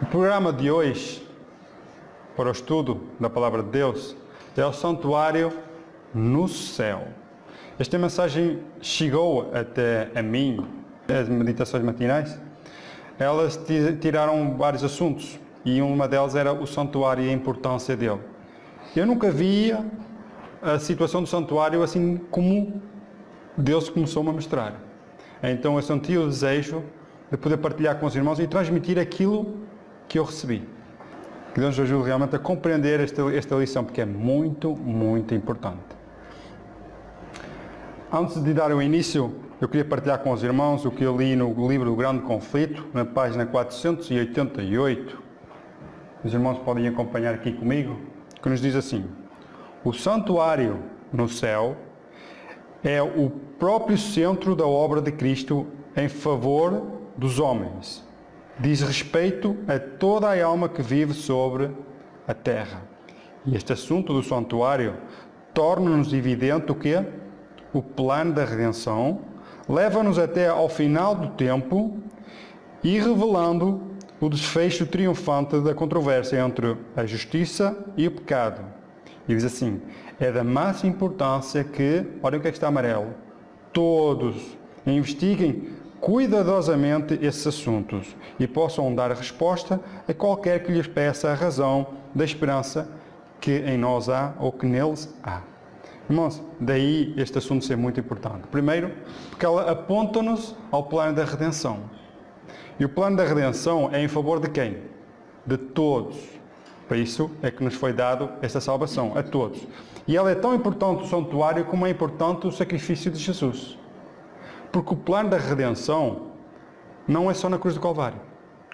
O programa de hoje, para o estudo da Palavra de Deus, é o santuário no céu. Esta mensagem chegou até a mim, as meditações matinais. Elas tiraram vários assuntos e uma delas era o santuário e a importância dele. Eu nunca via a situação do santuário assim como Deus começou-me a mostrar. Então eu senti o desejo de poder partilhar com os irmãos e transmitir aquilo que eu recebi. Que Deus nos ajude realmente a compreender esta lição, porque é muito, muito importante. Antes de dar o início, eu queria partilhar com os irmãos o que eu li no livro do Grande Conflito, na página 488. Os irmãos podem acompanhar aqui comigo, que nos diz assim: o santuário no céu é o próprio centro da obra de Cristo em favor dos homens. Diz respeito a toda a alma que vive sobre a terra. E este assunto do santuário torna-nos evidente o quê? O plano da redenção, leva-nos até ao final do tempo e revelando o desfecho triunfante da controvérsia entre a justiça e o pecado. E diz assim: é da máxima importância que, olhem o que é que está amarelo, todos investiguem cuidadosamente esses assuntos e possam dar resposta a qualquer que lhes peça a razão da esperança que em nós há ou que neles há. Irmãos, daí este assunto ser muito importante. Primeiro, porque ela aponta-nos ao plano da redenção. E o plano da redenção é em favor de quem? De todos. Para isso é que nos foi dado esta salvação, a todos. E ela é tão importante, o santuário, como é importante o sacrifício de Jesus. Porque o plano da redenção não é só na cruz do Calvário.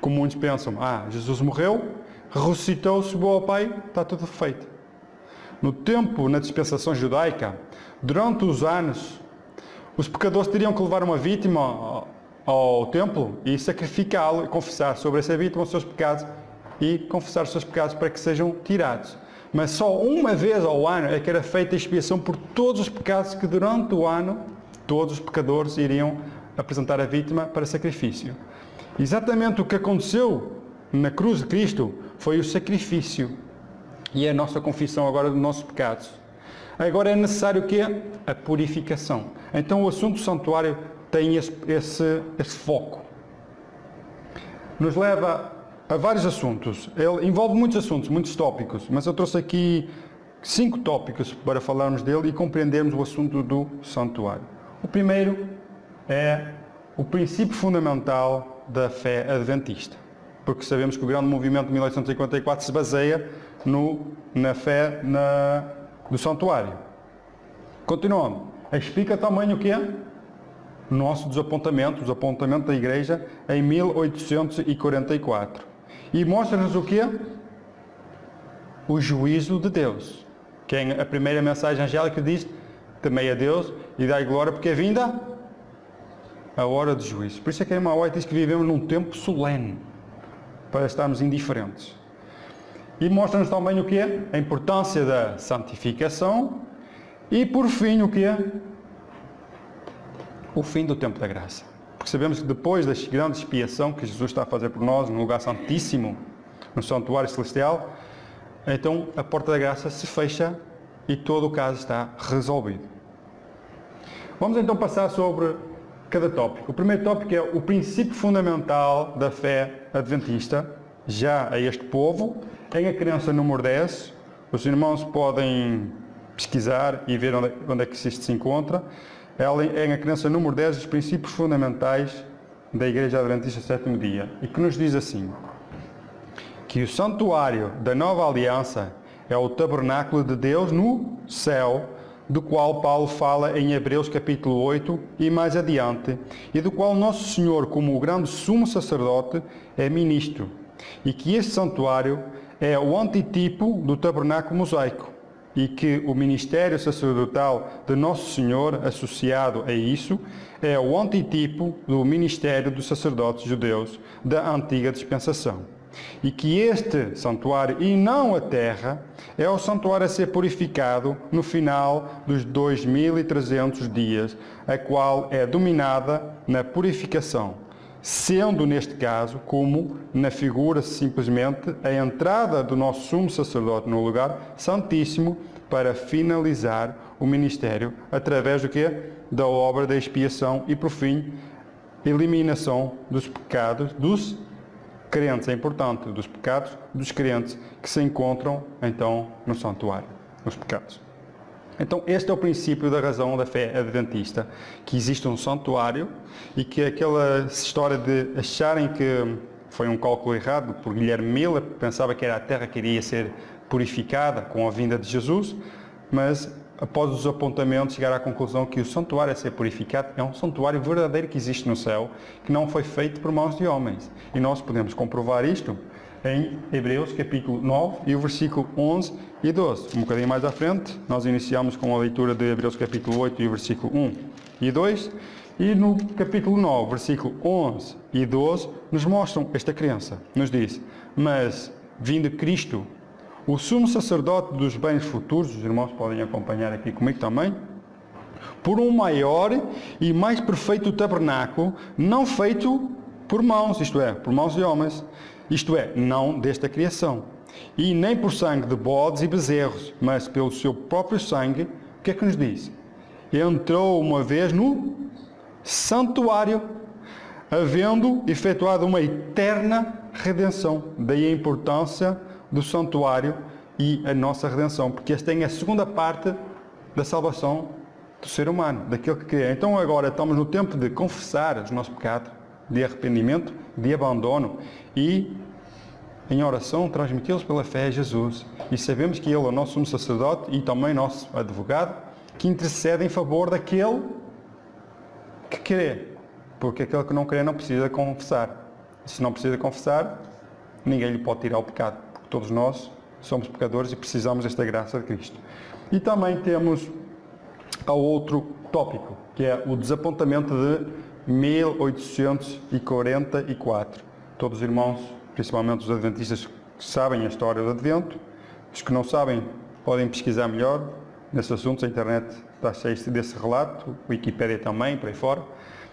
Como muitos pensam, Jesus morreu, ressuscitou, subiu ao Pai, está tudo feito. No tempo, na dispensação judaica, durante os anos, os pecadores teriam que levar uma vítima ao templo e sacrificá-lo, e confessar sobre essa vítima os seus pecados e confessar os seus pecados para que sejam tirados. Mas só uma vez ao ano é que era feita a expiação por todos os pecados que durante o ano todos os pecadores iriam apresentar a vítima para sacrifício. Exatamente o que aconteceu na cruz de Cristo foi o sacrifício. E é a nossa confissão agora dos nossos pecados. Agora é necessário o quê? A purificação. Então o assunto do santuário tem esse foco. Nos leva a vários assuntos. Ele envolve muitos assuntos, muitos tópicos, mas eu trouxe aqui 5 tópicos para falarmos dele e compreendermos o assunto do santuário. O primeiro é o princípio fundamental da fé adventista, porque sabemos que o grande movimento de 1854 se baseia na fé do santuário. Continuando, explica também o que é nosso desapontamento, o desapontamento da Igreja em 1844. E mostra-nos o que é o juízo de Deus. Que é a primeira mensagem angélica diz: temei a Deus e dai glória, porque é vinda a hora do juízo. Por isso é que a irmã White diz que vivemos num tempo solene, para estarmos indiferentes. E mostra-nos também o que é a importância da santificação e, por fim, o que é o fim do tempo da graça. Porque sabemos que depois da grande expiação que Jesus está a fazer por nós no lugar santíssimo, no santuário celestial, então a porta da graça se fecha e todo o caso está resolvido. Vamos então passar sobre cada tópico. O primeiro tópico é o princípio fundamental da fé adventista, já a este povo, em a crença número 10. Os irmãos podem pesquisar e ver onde é que isto se encontra. Ela é a crença número 10 dos princípios fundamentais da Igreja Adventista do Sétimo Dia, e que nos diz assim: que o santuário da nova aliança é o tabernáculo de Deus no céu, do qual Paulo fala em Hebreus capítulo 8 e mais adiante, e do qual Nosso Senhor, como o grande sumo sacerdote, é ministro, e que este santuário é o antitipo do tabernáculo mosaico, e que o ministério sacerdotal de Nosso Senhor, associado a isso, é o antitipo do ministério dos sacerdotes judeus da antiga dispensação. E que este santuário, e não a terra, é o santuário a ser purificado no final dos 2300 dias, a qual é dominada na purificação sendo neste caso como na figura simplesmente a entrada do nosso sumo sacerdote no lugar santíssimo para finalizar o ministério através do quê? Da obra da expiação e, por fim, eliminação dos pecados dos crentes. É importante, dos pecados dos crentes que se encontram então no santuário, os pecados. Então este é o princípio da razão da fé adventista, que existe um santuário e que aquela história de acharem que foi um cálculo errado por Guilherme Miller, pensava que era a terra que iria ser purificada com a vinda de Jesus, mas após os apontamentos chegar à conclusão que o santuário a ser purificado é um santuário verdadeiro que existe no céu, que não foi feito por mãos de homens. E nós podemos comprovar isto em Hebreus capítulo 9 e o versículo 11 e 12. Um bocadinho mais à frente, nós iniciamos com a leitura de Hebreus capítulo 8 e o versículo 1 e 2. E no capítulo 9, versículo 11 e 12, nos mostram esta crença. Nos diz: mas, vindo Cristo, o sumo sacerdote dos bens futuros, os irmãos podem acompanhar aqui comigo também, por um maior e mais perfeito tabernáculo, não feito por mãos, isto é, por mãos de homens, isto é, não desta criação, e nem por sangue de bodes e bezerros, mas pelo seu próprio sangue, o que é que nos diz? Entrou uma vez no santuário, havendo efetuado uma eterna redenção. Daí a importância do santuário e a nossa redenção, porque esta é a segunda parte da salvação do ser humano, daquele que crê. Então agora estamos no tempo de confessar os nossos pecados, de arrependimento, de abandono e em oração transmiti-los pela fé a Jesus. E sabemos que Ele é o nosso sumo sacerdote e também nosso advogado, que intercede em favor daquele que crê, porque aquele que não crê não precisa confessar. Se não precisa confessar, ninguém lhe pode tirar o pecado, porque todos nós somos pecadores e precisamos desta graça de Cristo. E também temos ao outro tópico, que é o desapontamento de 1844. Todos os irmãos, principalmente os adventistas, sabem a história do Advento. Os que não sabem podem pesquisar melhor nesses assuntos. A internet está cheia desse relato, a Wikipédia também, por aí fora.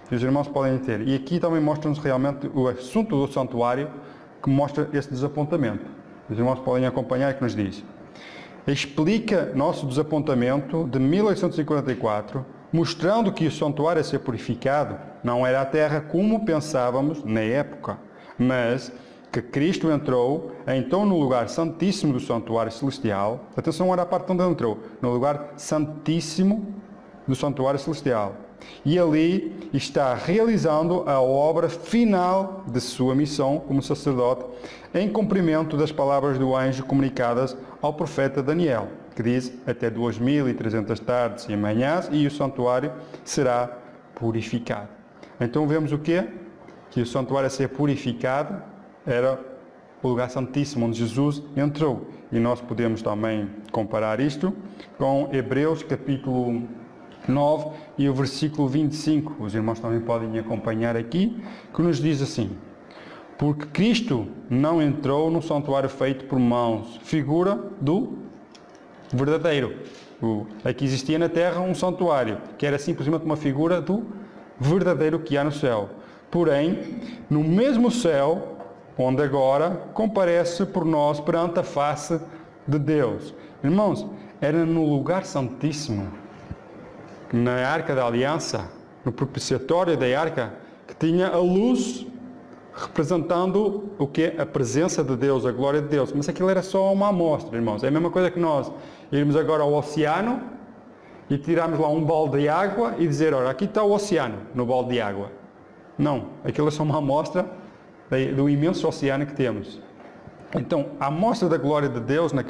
E os irmãos podem ter. E aqui também mostra-nos realmente o assunto do santuário, que mostra esse desapontamento. Os irmãos podem acompanhar, que nos diz: explica nosso desapontamento de 1844, mostrando que o santuário a ser purificado não era a terra como pensávamos na época, mas que Cristo entrou então no lugar santíssimo do santuário celestial. Atenção, era a parte onde ele entrou, no lugar santíssimo do santuário celestial. E ali está realizando a obra final de sua missão como sacerdote, em cumprimento das palavras do anjo comunicadas ao profeta Daniel, que diz: até 2300 tardes e manhãs e o santuário será purificado. Então vemos o quê? Que o santuário a ser purificado era o lugar santíssimo onde Jesus entrou. E nós podemos também comparar isto com Hebreus capítulo 9 e o versículo 25. Os irmãos também podem acompanhar aqui, que nos diz assim: porque Cristo não entrou no santuário feito por mãos, figura do verdadeiro. Aqui existia na terra um santuário, que era simplesmente uma figura do verdadeiro que há no céu. Porém, no mesmo céu, onde agora comparece por nós perante a face de Deus. Irmãos, era no lugar santíssimo, na Arca da Aliança, no propiciatório da Arca, que tinha a luz representando o que é a presença de Deus, a glória de Deus. Mas aquilo era só uma amostra, irmãos. É a mesma coisa que nós irmos agora ao oceano e tirarmos lá um balde de água e dizer: olha, aqui está o oceano, no balde de água. Não, aquilo é só uma amostra do imenso oceano que temos. Então, a amostra da glória de Deus na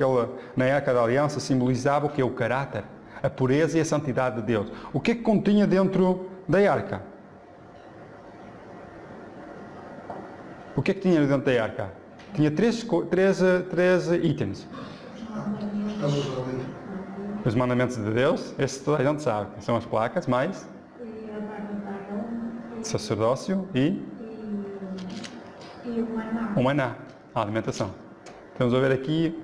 Arca da Aliança simbolizava o que é o caráter, a pureza e a santidade de Deus. O que é que continha dentro da arca? O que é que tinha dentro da arca? Tinha três itens. Os mandamentos de Deus, esse toda a gente sabe. São as placas, mais sacerdócio e o maná, a alimentação. Estamos a ver aqui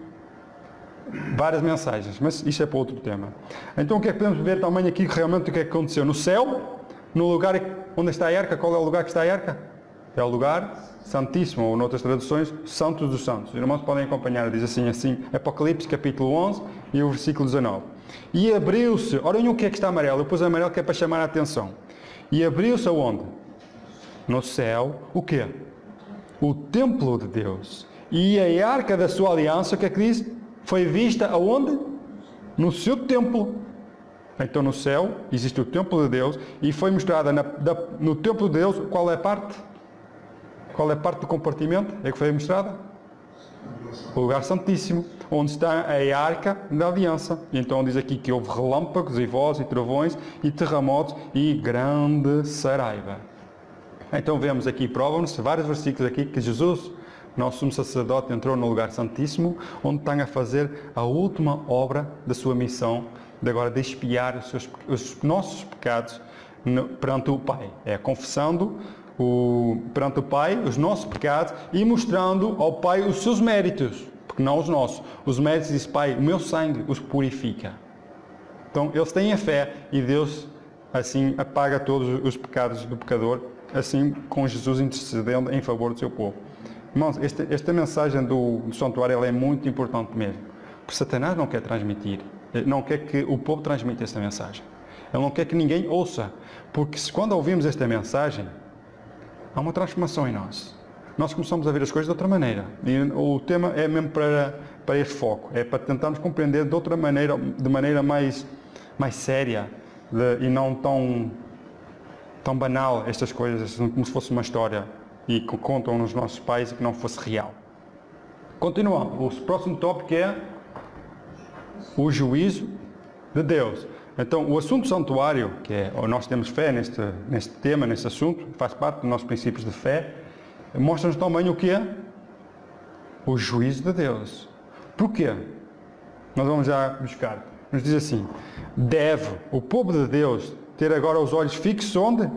várias mensagens, mas isso é para outro tema. Então o que é que podemos ver também aqui realmente o que é que aconteceu? No céu, no lugar onde está a arca, qual é o lugar que está a arca? É o lugar santíssimo, ou noutras traduções, Santos dos Santos. Os irmãos podem acompanhar, diz assim, Apocalipse capítulo 11 e o versículo 19. E abriu-se, olhem o que é que está amarelo, eu pus amarelo que é para chamar a atenção. E abriu-se aonde? No céu, o quê? O templo de Deus. E a arca da sua aliança, o que é que diz? Foi vista aonde? No seu templo. Então no céu existe o templo de Deus e foi mostrada no templo de Deus qual é a parte? Qual é a parte do compartimento? É que foi mostrada? O lugar santíssimo, onde está a arca da aliança. E então diz aqui que houve relâmpagos e vozes e trovões e terremotos e grande saraiva. Então vemos aqui, provam-nos vários versículos aqui que Jesus, nosso sumo sacerdote, entrou no lugar santíssimo, onde está a fazer a última obra da sua missão, de agora de expiar os nossos pecados perante o Pai. É confessando perante o Pai os nossos pecados e mostrando ao Pai os seus méritos, porque não os nossos. Os méritos diz, Pai, o meu sangue os purifica. Então eles têm a fé e Deus assim apaga todos os pecados do pecador, assim com Jesus intercedendo em favor do seu povo. Irmãos, esta mensagem do santuário ela é muito importante mesmo, porque Satanás não quer transmitir, não quer que o povo transmita esta mensagem. Ele não quer que ninguém ouça, porque quando ouvimos esta mensagem, há uma transformação em nós. Nós começamos a ver as coisas de outra maneira. E o tema é mesmo para este foco. É para tentarmos compreender de outra maneira, de maneira mais séria e não tão banal estas coisas, como se fosse uma história e que contam nos nossos pais e que não fosse real. Continuando. O próximo tópico é o juízo de Deus. Então, o assunto santuário, que é, nós temos fé neste tema, neste assunto, faz parte dos nossos princípios de fé, mostra-nos também o que é? O juízo de Deus. Porquê? Nós vamos já buscar. Nos diz assim, deve o povo de Deus ter agora os olhos fixos onde?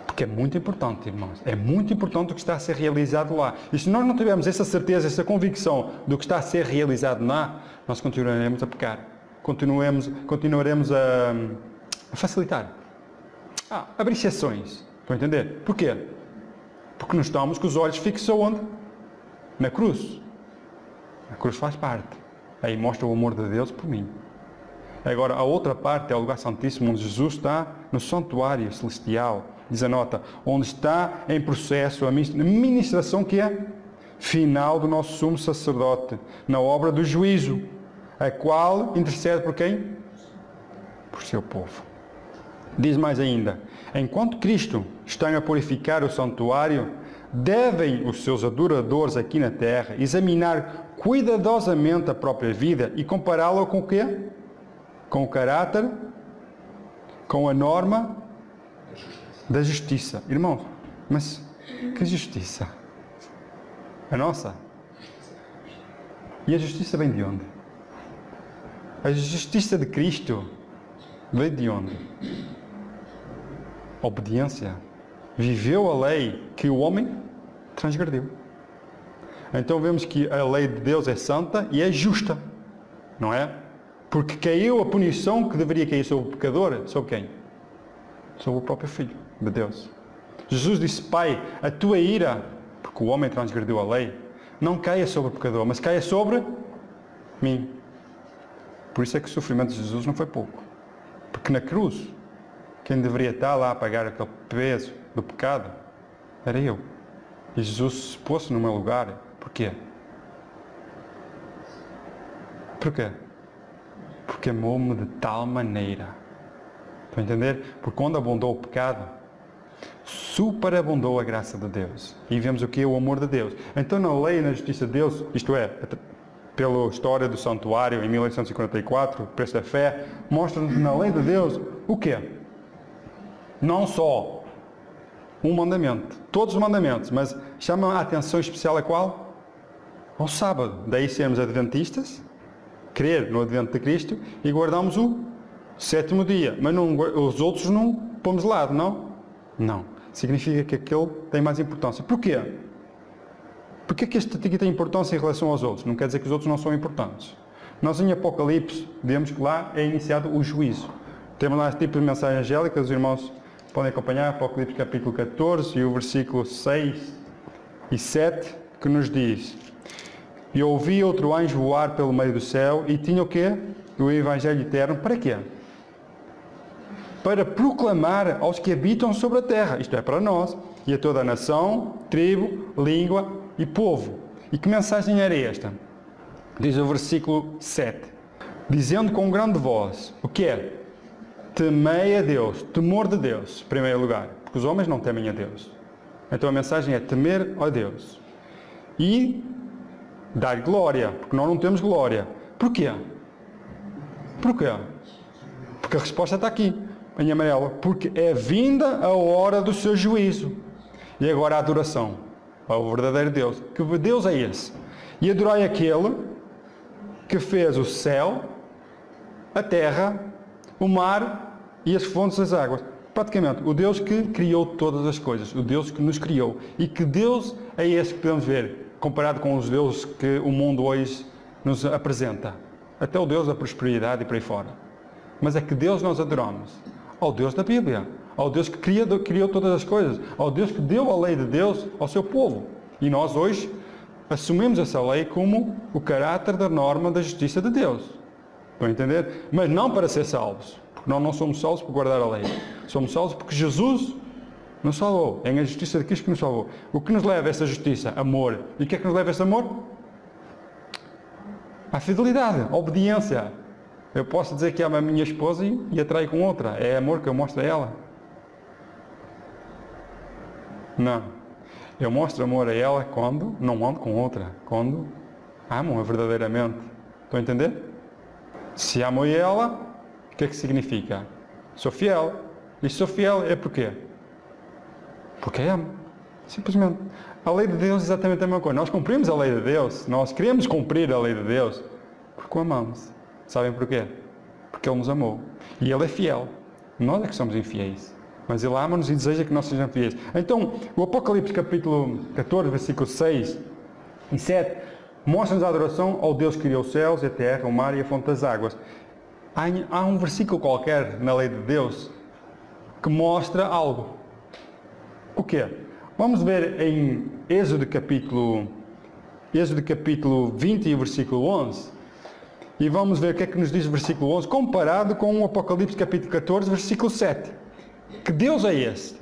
Porque é muito importante, irmãos. É muito importante o que está a ser realizado lá. E se nós não tivermos essa certeza, essa convicção do que está a ser realizado lá, nós continuaremos a pecar. Continuaremos a facilitar. Abrir exceções. Estão a entender? Porquê? Porque nós estamos com os olhos fixos aonde? Na cruz. A cruz faz parte. Aí mostra o amor de Deus por mim. Agora, a outra parte é o lugar santíssimo, onde Jesus está no santuário celestial. Diz a nota, onde está em processo a ministração que é final do nosso sumo sacerdote, na obra do juízo, a qual intercede por quem? Por seu povo. Diz mais ainda, enquanto Cristo está a purificar o santuário, devem os seus adoradores aqui na terra examinar cuidadosamente a própria vida e compará-la com o quê? Com o caráter, com a norma da justiça. Irmãos, mas que justiça? A nossa? E a justiça vem de onde? A justiça de Cristo veio de onde? Obediência. Viveu a lei que o homem transgrediu. Então vemos que a lei de Deus é santa e é justa. Não é? Porque caiu a punição que deveria cair sobre o pecador. Sobre quem? Sobre o próprio Filho de Deus. Jesus disse, Pai, a tua ira, porque o homem transgrediu a lei, não caia sobre o pecador, mas caia sobre mim. Por isso é que o sofrimento de Jesus não foi pouco. Porque na cruz, quem deveria estar lá a pagar aquele peso do pecado, era eu. E Jesus se pôs no meu lugar. Porquê? Porquê? Porque amou-me de tal maneira. Estão a entender? Porque quando abundou o pecado, superabundou a graça de Deus. E vemos o que é o amor de Deus. Então na lei e na justiça de Deus, isto é, pela história do santuário em 1844, o preço da fé, mostra-nos na lei de Deus o quê? Não só um mandamento, todos os mandamentos, mas chama a atenção especial a qual? Ao sábado. Daí sermos adventistas, crer no advento de Cristo e guardamos o sétimo dia. Mas não, os outros não pomos de lado, não? Não. Significa que aquele tem mais importância. Porquê? Porquê que este aqui tem importância em relação aos outros? Não quer dizer que os outros não são importantes. Nós em Apocalipse vemos que lá é iniciado o juízo. Temos lá este tipo de mensagem angélica, os irmãos Podem acompanhar Apocalipse capítulo 14 e o versículo 6 e 7, que nos diz: E ouvi outro anjo voar pelo meio do céu e tinha o quê? O Evangelho eterno. Para quê? Para proclamar aos que habitam sobre a terra, isto é, para nós, e a toda a nação, tribo, língua e povo. E que mensagem era esta? Diz o versículo 7, dizendo com grande voz, o que é? Temei a Deus, temor de Deus, em primeiro lugar, porque os homens não temem a Deus. Então a mensagem é temer a Deus. E dar glória, porque nós não temos glória. Porquê? Porquê? Porque a resposta está aqui, em amarelo. Porque é vinda a hora do seu juízo. E agora a adoração ao verdadeiro Deus. Que Deus é esse? E adorai aquele que fez o céu, a terra, o mar e as fontes das águas. Praticamente, o Deus que criou todas as coisas. O Deus que nos criou. E que Deus é esse que podemos ver, comparado com os deuses que o mundo hoje nos apresenta. Até o Deus da prosperidade e por aí fora. Mas é que Deus nós adoramos. Ao Deus da Bíblia. Ao Deus que criou todas as coisas. Ao Deus que deu a lei de Deus ao seu povo. E nós hoje assumimos essa lei como o caráter da norma da justiça de Deus. Estão a entender? Mas não para ser salvos. Porque nós não somos salvos por guardar a lei. Somos salvos porque Jesus nos salvou. É a justiça de Cristo que nos salvou. O que nos leva a essa justiça? Amor. E o que é que nos leva a esse amor? A fidelidade, a obediência. Eu posso dizer que amo a minha esposa e atraio com outra. É amor que eu mostro a ela? Não. Eu mostro amor a ela quando não ando com outra. Quando amo-a verdadeiramente. Estão a entender? Se amo a ela, o que é que significa? Sou fiel. E sou fiel é porquê? Porque amo. Simplesmente. A lei de Deus é exatamente a mesma coisa. Nós cumprimos a lei de Deus. Nós queremos cumprir a lei de Deus porque o amamos. Sabem porquê? Porque Ele nos amou. E Ele é fiel. Nós é que somos infiéis. Mas Ele ama-nos e deseja que nós sejamos fiéis. Então, o Apocalipse capítulo 14, versículos 6 e 7, mostra-nos a adoração ao Deus que criou os céus, a terra, o mar e a fonte das águas. Há um versículo qualquer na lei de Deus que mostra algo. O quê? Vamos ver em Êxodo capítulo 20 e versículo 11. E vamos ver o que é que nos diz o versículo 11, comparado com o Apocalipse capítulo 14, versículo 7. Que Deus é esse?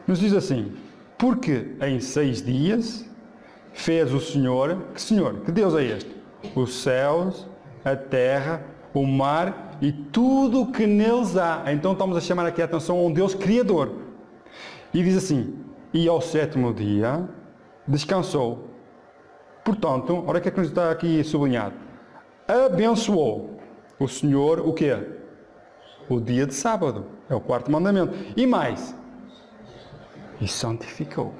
Nos diz assim, porque em 6 dias fez o Senhor, que Senhor? Que Deus é este? Os céus, a terra, o mar e tudo o que neles há. Então estamos a chamar aqui a atenção a um Deus Criador. E diz assim, e ao 7º dia descansou. Portanto, olha o que é que nos está aqui sublinhado. Abençoou o Senhor o quê? O dia de sábado. É o 4º mandamento. E mais? E santificou.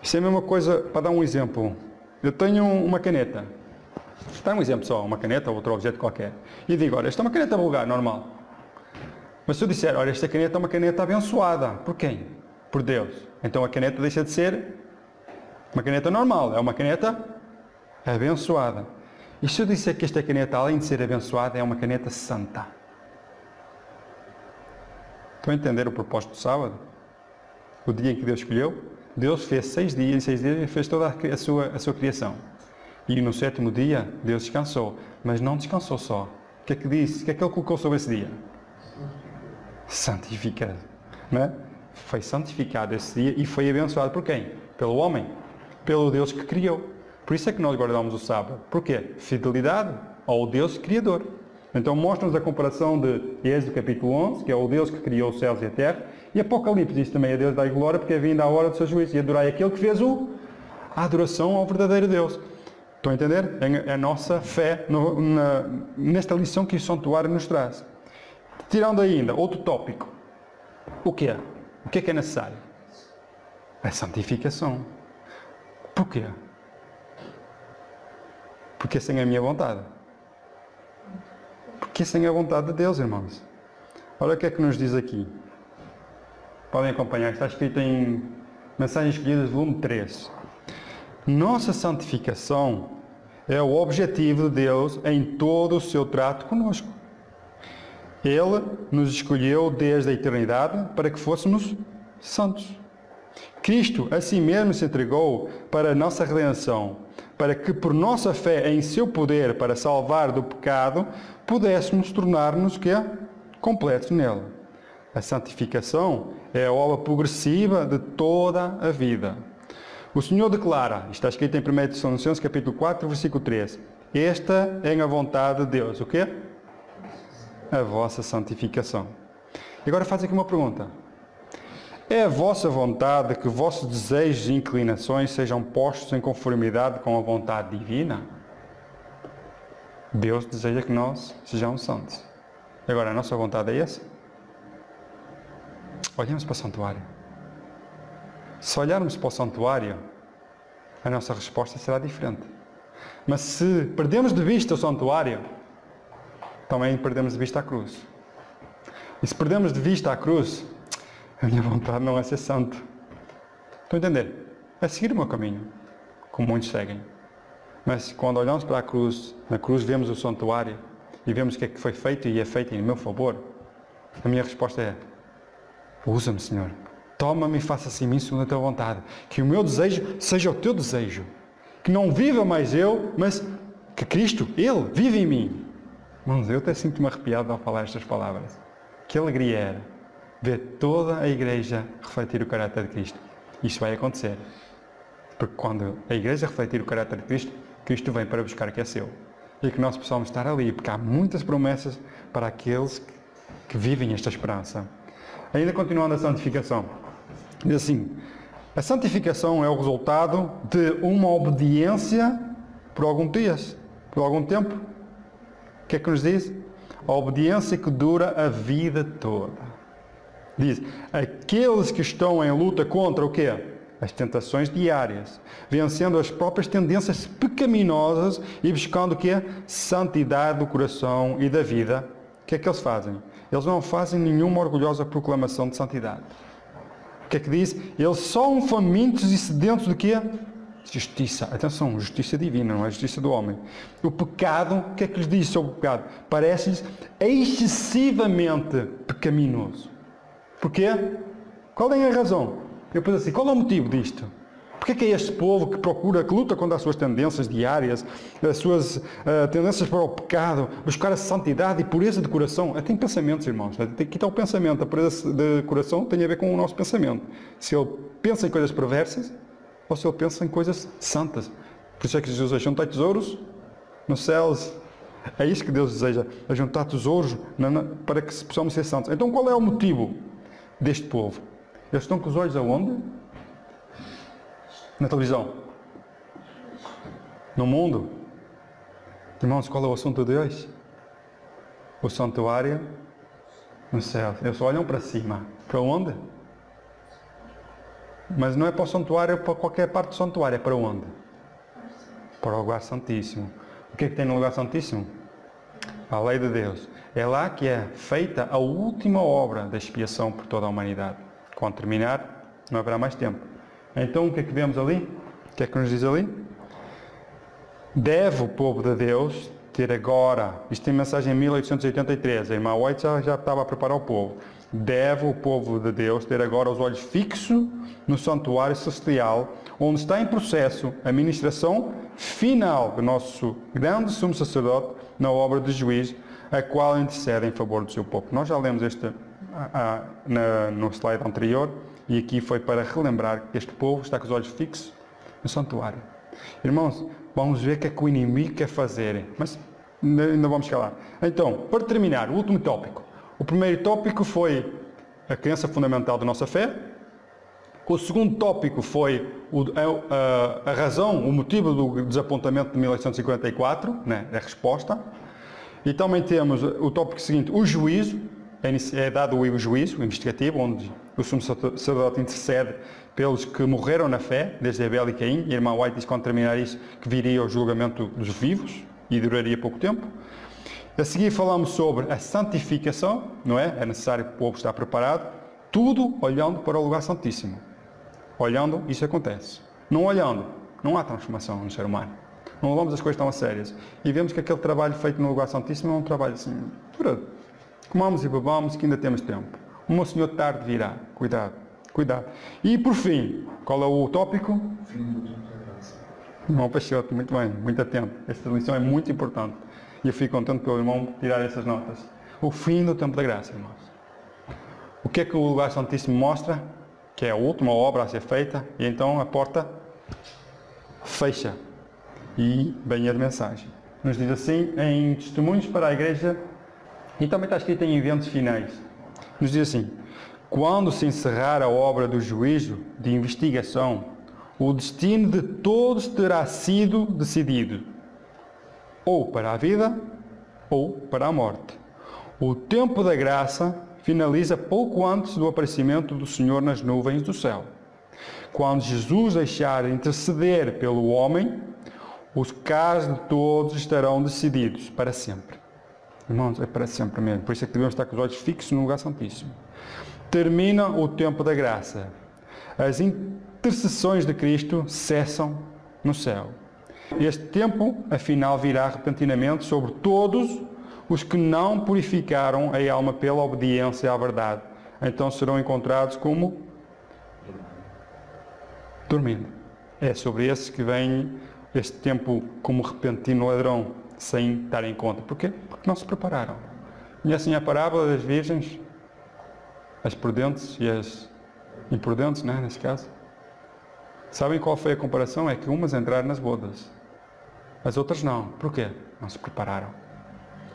Isso é a mesma coisa, para dar um exemplo. Eu tenho uma caneta. Dá um exemplo só, uma caneta ou outro objeto qualquer. E digo, olha, esta é uma caneta vulgar, normal. Mas se eu disser, olha, esta caneta é uma caneta abençoada. Por quem? Por Deus. Então a caneta deixa de ser uma caneta normal. É uma caneta abençoada. E se eu disser que esta caneta, além de ser abençoada, é uma caneta santa? Estão a entender o propósito do sábado? O dia em que Deus escolheu? Deus fez 6 dias, em 6 dias ele fez toda a sua criação. E no 7º dia, Deus descansou. Mas não descansou só. O que é que disse? O que é que Ele colocou sobre esse dia? Santificado. Não é? Foi santificado esse dia e foi abençoado por quem? Pelo homem. Pelo Deus que criou. Por isso é que nós guardamos o sábado. Porquê? Fidelidade ao Deus Criador. Então mostra-nos a comparação de Êxodo capítulo 11, que é o Deus que criou os céus e a terra, e Apocalipse diz também a Deus dai glória, porque é vinda a hora do seu juízo, e adorai aquele que fez a adoração ao verdadeiro Deus. Estão a entender? É a nossa fé nesta lição que o santuário nos traz. Tirando ainda outro tópico. O que é? O que é necessário? A santificação. Porquê? Porque sem a minha vontade. Porque sem a vontade de Deus, irmãos. Olha o que é que nos diz aqui. Podem acompanhar, está escrito em Mensagens Escolhidas, volume 3. Nossa santificação é o objetivo de Deus em todo o seu trato conosco. Ele nos escolheu desde a eternidade para que fôssemos santos. Cristo a si mesmo se entregou para a nossa redenção, para que por nossa fé em seu poder para salvar do pecado, pudéssemos tornar-nos completos nele. A santificação é a obra progressiva de toda a vida. O Senhor declara, está escrito em 1 Tessalonicenses capítulo 4, versículo 13, esta é a vontade de Deus. O quê? A vossa santificação. E agora faz aqui uma pergunta. É a vossa vontade que vossos desejos e inclinações sejam postos em conformidade com a vontade divina? Deus deseja que nós sejamos santos. Agora, a nossa vontade é essa? Olhamos para o santuário. Se olharmos para o santuário, a nossa resposta será diferente. Mas se perdemos de vista o santuário, também perdemos de vista a cruz. E se perdemos de vista a cruz, a minha vontade não é ser santo. Estão a entender? É seguir o meu caminho, como muitos seguem. Mas quando olhamos para a cruz, na cruz vemos o santuário e vemos o que é que foi feito e é feito em meu favor, a minha resposta é: usa-me, Senhor. Toma-me e faça-se em mim segundo a tua vontade. Que o meu desejo seja o teu desejo. Que não viva mais eu, mas que Cristo, Ele, vive em mim. Irmãos, eu até sinto-me arrepiado ao falar estas palavras. Que alegria era ver toda a igreja refletir o caráter de Cristo. Isso vai acontecer. Porque quando a igreja refletir o caráter de Cristo, Cristo vem para buscar o que é seu. E que nós possamos estar ali, porque há muitas promessas para aqueles que vivem esta esperança. Ainda continuando a santificação. Diz assim, a santificação é o resultado de uma obediência por alguns dias, por algum tempo. O que é que nos diz? A obediência que dura a vida toda. Diz, aqueles que estão em luta contra o quê? As tentações diárias, vencendo as próprias tendências pecaminosas e buscando o quê? Santidade do coração e da vida. O que é que eles fazem? Eles não fazem nenhuma orgulhosa proclamação de santidade. O que é que diz? Eles são famintos e sedentos de quê? Justiça. Atenção, justiça divina, não é justiça do homem. O pecado, o que é que lhes diz sobre o pecado? Parece-lhes excessivamente pecaminoso. Porquê? Qual é a razão? Eu penso assim, qual é o motivo disto? Porquê que é este povo que procura, que luta contra as suas tendências diárias, as suas tendências para o pecado, buscar a santidade e pureza de coração? Tem pensamentos, irmãos. Aqui está o pensamento. A pureza de coração tem a ver com o nosso pensamento. Se ele pensa em coisas perversas, ou se ele pensa em coisas santas. Por isso é que Jesus diz, juntai tesouros nos céus. É isso que Deus deseja, juntar tesouros para que possamos ser santos. Então qual é o motivo deste povo? Eles estão com os olhos aonde? Na televisão. No mundo. Irmãos, qual é o assunto de hoje? O santuário no céu. Eles só olham para cima. Para onde? Mas não é para o santuário, é para qualquer parte do santuário. É para onde? Para o lugar santíssimo. O que é que tem no lugar santíssimo? A lei de Deus. É lá que é feita a última obra da expiação por toda a humanidade. Quando terminar, não haverá mais tempo. Então, o que é que vemos ali? O que é que nos diz ali? Deve o povo de Deus ter agora, isto tem mensagem em 1883, a irmã White já estava a preparar o povo. Deve o povo de Deus ter agora os olhos fixos no santuário celestial, onde está em processo a ministração final do nosso grande sumo sacerdote na obra de juízo, a qual intercede em favor do seu povo. Nós já lemos este no slide anterior, e aqui foi para relembrar que este povo está com os olhos fixos no santuário. Irmãos, vamos ver o que é que o inimigo quer fazer, mas ainda vamos chegar lá. Então, para terminar, o último tópico. O primeiro tópico foi a crença fundamental da nossa fé. O segundo tópico foi a razão, o motivo do desapontamento de 1854, né, a resposta. E também temos o tópico seguinte, o juízo. É dado o juízo investigativo, onde o sumo sacerdote intercede pelos que morreram na fé, desde Abel e Caim. E a irmã White diz, quando terminar isso, que viria o julgamento dos vivos e duraria pouco tempo. A seguir falamos sobre a santificação, não é? É necessário que o povo estar preparado, tudo olhando para o lugar santíssimo. Olhando, isso acontece. Não olhando, não há transformação no ser humano. Não levamos as coisas tão a sérias. E vemos que aquele trabalho feito no lugar santíssimo é um trabalho assim, Comamos e bebamos que ainda temos tempo. O meu Senhor tarde virá. Cuidado, cuidado. E por fim, qual é o tópico? Irmão Peixoto, muito bem, muito atento. Esta lição é muito importante. E eu fico contente pelo irmão tirar essas notas. O fim do tempo da graça, irmãos. O que é que o lugar santíssimo mostra? Que é a última obra a ser feita. E então a porta fecha. E vem a mensagem. Nos diz assim, em Testemunhos para a Igreja, e também está escrito em Eventos Finais. Nos diz assim, quando se encerrar a obra do juízo, de investigação, o destino de todos terá sido decidido, ou para a vida, ou para a morte. O tempo da graça finaliza pouco antes do aparecimento do Senhor nas nuvens do céu. Quando Jesus deixar interceder pelo homem, os casos de todos estarão decididos para sempre. Irmãos, é para sempre mesmo. Por isso é que devemos estar com os olhos fixos no lugar santíssimo. Termina o tempo da graça. As intercessões de Cristo cessam no céu. Este tempo, afinal, virá repentinamente sobre todos os que não purificaram a alma pela obediência à verdade. Então serão encontrados como? Dormindo. É sobre esses que vem este tempo como repentino ladrão, sem dar em conta. Porquê? Porque não se prepararam. E assim a parábola das virgens, as prudentes e as imprudentes, né, nesse caso. Sabem qual foi a comparação? É que umas entraram nas bodas, as outras não. Porquê? Não se prepararam.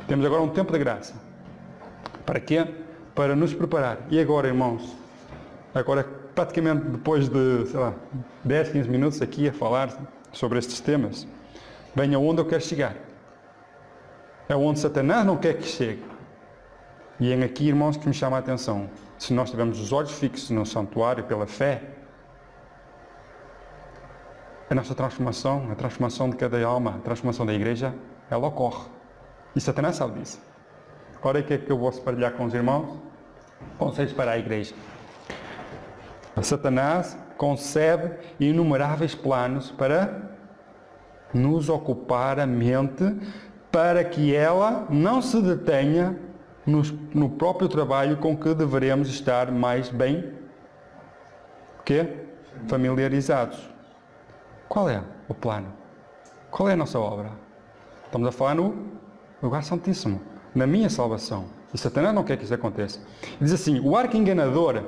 Temos agora um tempo de graça. Para quê? Para nos preparar. E agora, irmãos, agora praticamente depois de, sei lá, 10, 15 minutos aqui a falar sobre estes temas, vem aonde eu quero chegar. É onde Satanás não quer que chegue. E é aqui, irmãos, que me chama a atenção. Se nós tivermos os olhos fixos no santuário pela fé, a nossa transformação, a transformação de cada alma, a transformação da igreja, ela ocorre. E Satanás sabe disso. Ora, o que é que eu vou partilhar com os irmãos? Conselhos para a igreja. Satanás concebe inumeráveis planos para nos ocupar a mente, para que ela não se detenha no próprio trabalho com que deveremos estar mais bem familiarizados. Qual é o plano? Qual é a nossa obra? Estamos a falar no lugar santíssimo, na minha salvação. E Satanás não quer que isso aconteça. Diz assim, o arco enganador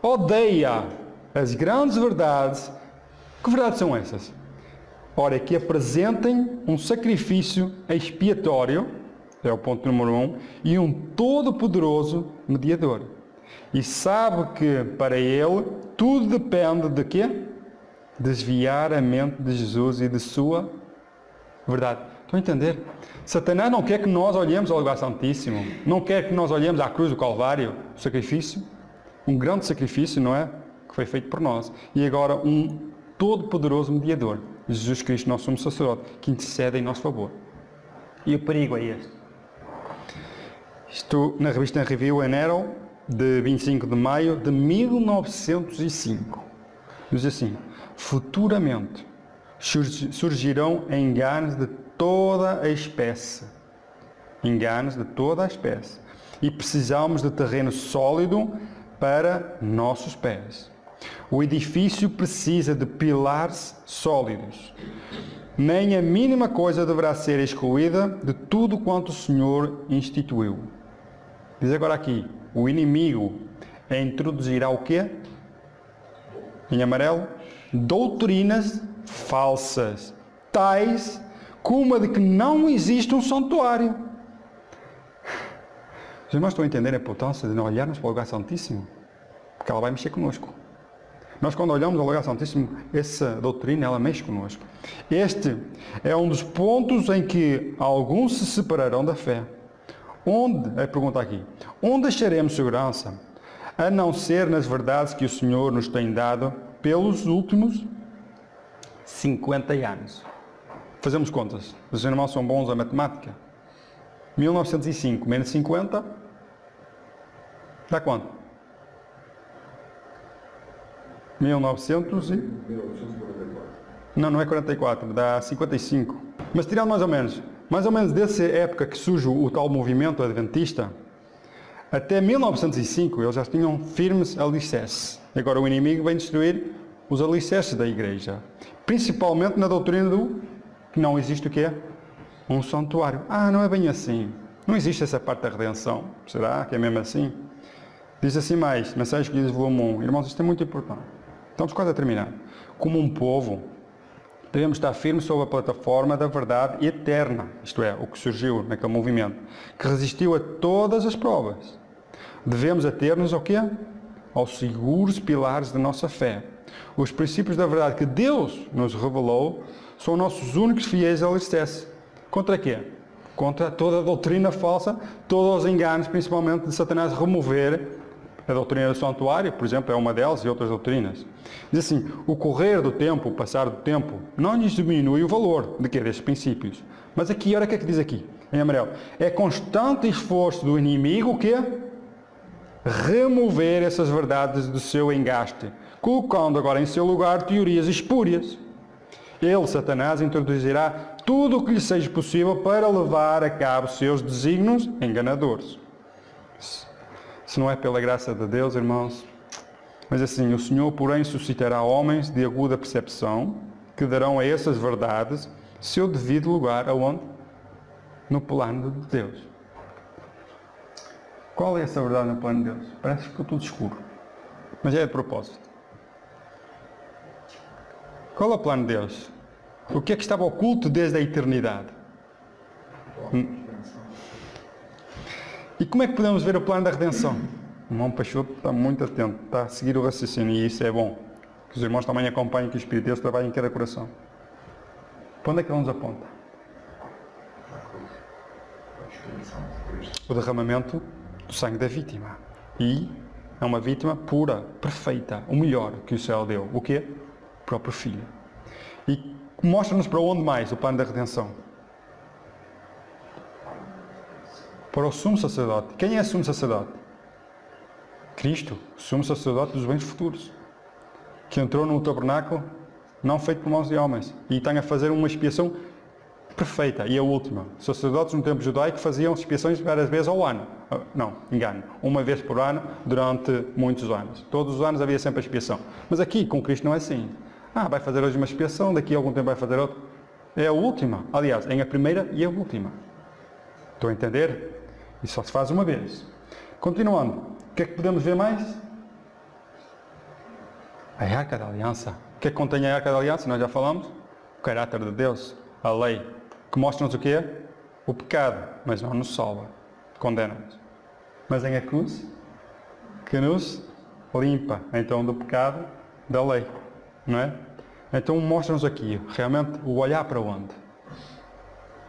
odeia as grandes verdades. Que verdades são essas? Ora, que apresentem um sacrifício expiatório, é o ponto número 1, e um todo-poderoso mediador. E sabe que para ele tudo depende de quê? Desviar a mente de Jesus e de sua verdade. Estão a entender? Satanás não quer que nós olhemos ao lugar santíssimo, não quer que nós olhemos à cruz do Calvário, o sacrifício, um grande sacrifício, não é? Que foi feito por nós. E agora um todo-poderoso mediador, Jesus Cristo, nosso sumo sacerdote, que intercede em nosso favor. E o perigo é este. Isto na revista Review and Arrow, de 25 de maio de 1905. Diz assim, futuramente surgirão enganos de toda a espécie. Enganos de toda a espécie. E precisamos de terreno sólido para nossos pés. O edifício precisa de pilares sólidos. Nem a mínima coisa deverá ser excluída de tudo quanto o Senhor instituiu. Diz agora aqui, o inimigo introduzirá o quê? Em amarelo? Doutrinas falsas, tais como a de que não existe um santuário. Os irmãos estão a entender a importância de nós olharmos para o lugar santíssimo? Porque ela vai mexer conosco. Nós, quando olhamos ao lugar santíssimo, essa doutrina, ela mexe conosco. Este é um dos pontos em que alguns se separarão da fé. Onde, a pergunta aqui, onde acharemos segurança, a não ser nas verdades que o Senhor nos tem dado pelos últimos 50 anos? Fazemos contas. Os irmãos são bons a matemática. 1905 menos 50, dá quanto? 1900 e... Não é 44, dá 55. Mas tirando mais ou menos dessa época que surge o tal movimento adventista, Até 1905 eles já tinham firmes alicerces. Agora o inimigo vem destruir os alicerces da igreja. Principalmente na doutrina do que não existe o quê? Um santuário. Não é bem assim. Não existe essa parte da redenção. Será que é mesmo assim? Diz assim mais, Mensagens Escolhidas, volume 1. Irmãos, isto é muito importante. Estamos quase a terminar. Como um povo, devemos estar firmes sobre a plataforma da verdade eterna. Isto é, o que surgiu naquele movimento, que resistiu a todas as provas. Devemos ater-nos ao quê? Aos seguros pilares da nossa fé. Os princípios da verdade que Deus nos revelou são nossos únicos fiéis alicerces. Contra quê? Contra toda a doutrina falsa, todos os enganos, principalmente de Satanás remover a doutrina do santuário, por exemplo, é uma delas, e outras doutrinas. Diz assim, o correr do tempo, o passar do tempo, não lhes diminui o valor de quê? Destes princípios. Mas aqui, olha o que é que diz aqui, em amarelo. É constante esforço do inimigo o quê? Remover essas verdades do seu engaste, colocando agora em seu lugar teorias espúrias. Ele, Satanás, introduzirá tudo o que lhe seja possível para levar a cabo seus desígnios enganadores. Se não é pela graça de Deus, irmãos, mas assim, o Senhor, porém, suscitará homens de aguda percepção que darão a essas verdades seu devido lugar, aonde? No plano de Deus. Qual é essa verdade no plano de Deus? Parece que ficou tudo escuro, mas é de propósito. Qual é o plano de Deus? O que é que estava oculto desde a eternidade? E como é que podemos ver o plano da redenção? O irmão Peixoto está muito atento, está a seguir o raciocínio e isso é bom. Que os irmãos também acompanhem que o Espírito de Deus trabalha em cada coração. Para onde é que ele nos aponta? O derramamento do sangue da vítima. E é uma vítima pura, perfeita, o melhor que o céu deu. O quê? O próprio Filho. E mostra-nos para onde mais o plano da redenção? Para o sumo sacerdote. Quem é o sumo sacerdote? Cristo, o sumo sacerdote dos bens futuros, que entrou no tabernáculo não feito por mãos de homens e tem a fazer uma expiação perfeita e a última. Os sacerdotes no tempo judaico faziam expiações várias vezes ao ano. Não, engano. Uma vez por ano durante muitos anos. Todos os anos havia sempre a expiação. Mas aqui com Cristo não é assim. Vai fazer hoje uma expiação, daqui a algum tempo vai fazer outra. É a última. Aliás, é a primeira e a última. Estão a entender? E só se faz uma vez. Continuando, o que é que podemos ver mais? A Arca da Aliança. O que é que contém a Arca da Aliança? Nós já falamos. O caráter de Deus, a lei, que mostra-nos o quê? O pecado, mas não nos salva, condena-nos. Mas em a cruz, que nos limpa, então, do pecado da lei, não é? Então mostra-nos aqui, realmente, o olhar para onde?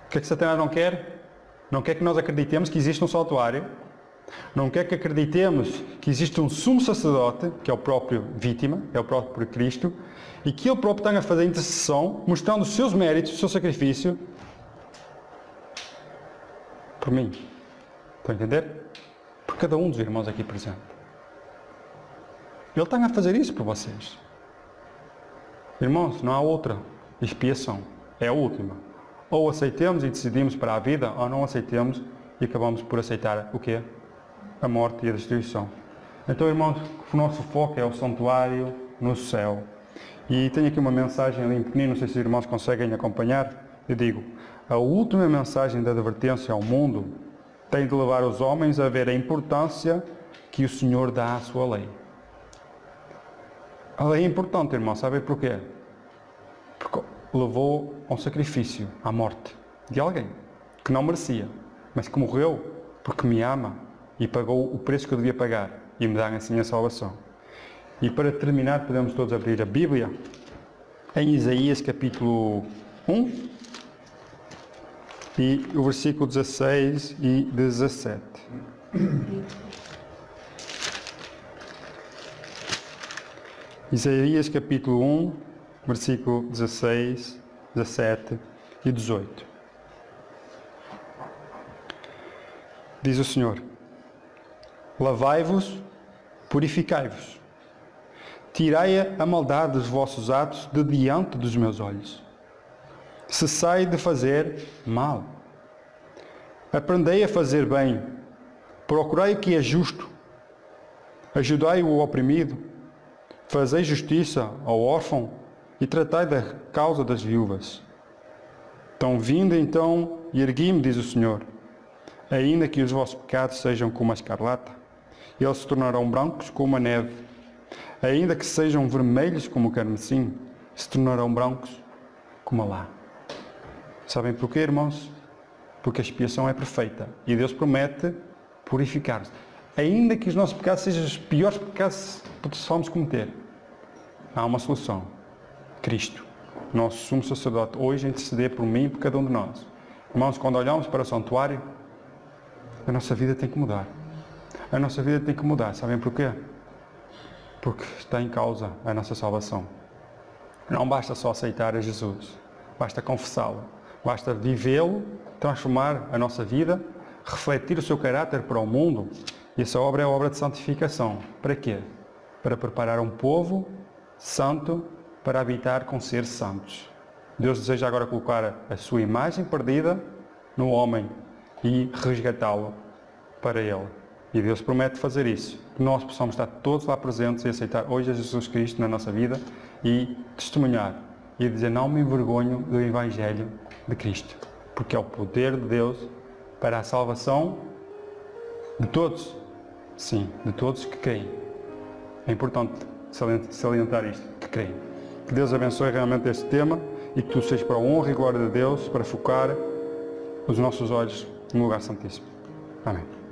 O que é que Satanás não quer? Não quer que nós acreditemos que existe um santuário. Não quer que acreditemos que existe um sumo sacerdote, que é o próprio vítima, é o próprio Cristo, e que ele próprio está a fazer intercessão, mostrando os seus méritos, o seu sacrifício, por mim. Estão a entender? Por cada um dos irmãos aqui presente. Ele está a fazer isso por vocês. Irmãos, não há outra expiação. É a última. Ou aceitemos e decidimos para a vida, ou não aceitemos e acabamos por aceitar o quê? A morte e a destruição. Então, irmãos, o nosso foco é o santuário no céu. E tenho aqui uma mensagem ali em pequenino, não sei se os irmãos conseguem acompanhar. Eu digo, a última mensagem de advertência ao mundo tem de levar os homens a ver a importância que o Senhor dá à sua lei. A lei é importante, irmão, sabe porquê? Porque levou a um sacrifício, à morte de alguém que não merecia, mas que morreu porque me ama e pagou o preço que eu devia pagar e me dá assim a salvação. E para terminar, podemos todos abrir a Bíblia em Isaías capítulo 1 e o versículo 16 e 17. Isaías capítulo 1, versículo 16, 17 e 18. Diz o Senhor: lavai-vos, purificai-vos, tirai a maldade dos vossos atos de diante dos meus olhos. Cessai de fazer mal. Aprendei a fazer bem, Procurai o que é justo, ajudai o oprimido, fazei justiça ao órfão e tratai da causa das viúvas. Então, vindo então, e ergui-me, diz o Senhor, ainda que os vossos pecados sejam como a escarlata, eles se tornarão brancos como a neve. Ainda que sejam vermelhos como o carmesim, se tornarão brancos como a lã. Sabem porquê, irmãos? Porque a expiação é perfeita e Deus promete purificar-nos. Ainda que os nossos pecados sejam os piores pecados que possamos cometer, há uma solução. Cristo, nosso sumo sacerdote, hoje interceder por mim e por cada um de nós. Irmãos, quando olhamos para o santuário, a nossa vida tem que mudar. A nossa vida tem que mudar. Sabem porquê? Porque está em causa a nossa salvação. Não basta só aceitar a Jesus, basta confessá-lo, basta vivê-lo, transformar a nossa vida, refletir o seu caráter para o mundo. E essa obra é a obra de santificação. Para quê? Para preparar um povo santo para habitar com seres santos. Deus deseja agora colocar a sua imagem perdida no homem e resgatá-lo para Ele. E Deus promete fazer isso. Que nós possamos estar todos lá presentes e aceitar hoje a Jesus Cristo na nossa vida e testemunhar. E dizer, não me envergonho do Evangelho de Cristo. Porque é o poder de Deus para a salvação de todos. Sim, de todos que creem. É importante salientar isto, que creem. Que Deus abençoe realmente este tema e que tudo seja para a honra e glória de Deus, para focar os nossos olhos no lugar santíssimo. Amém.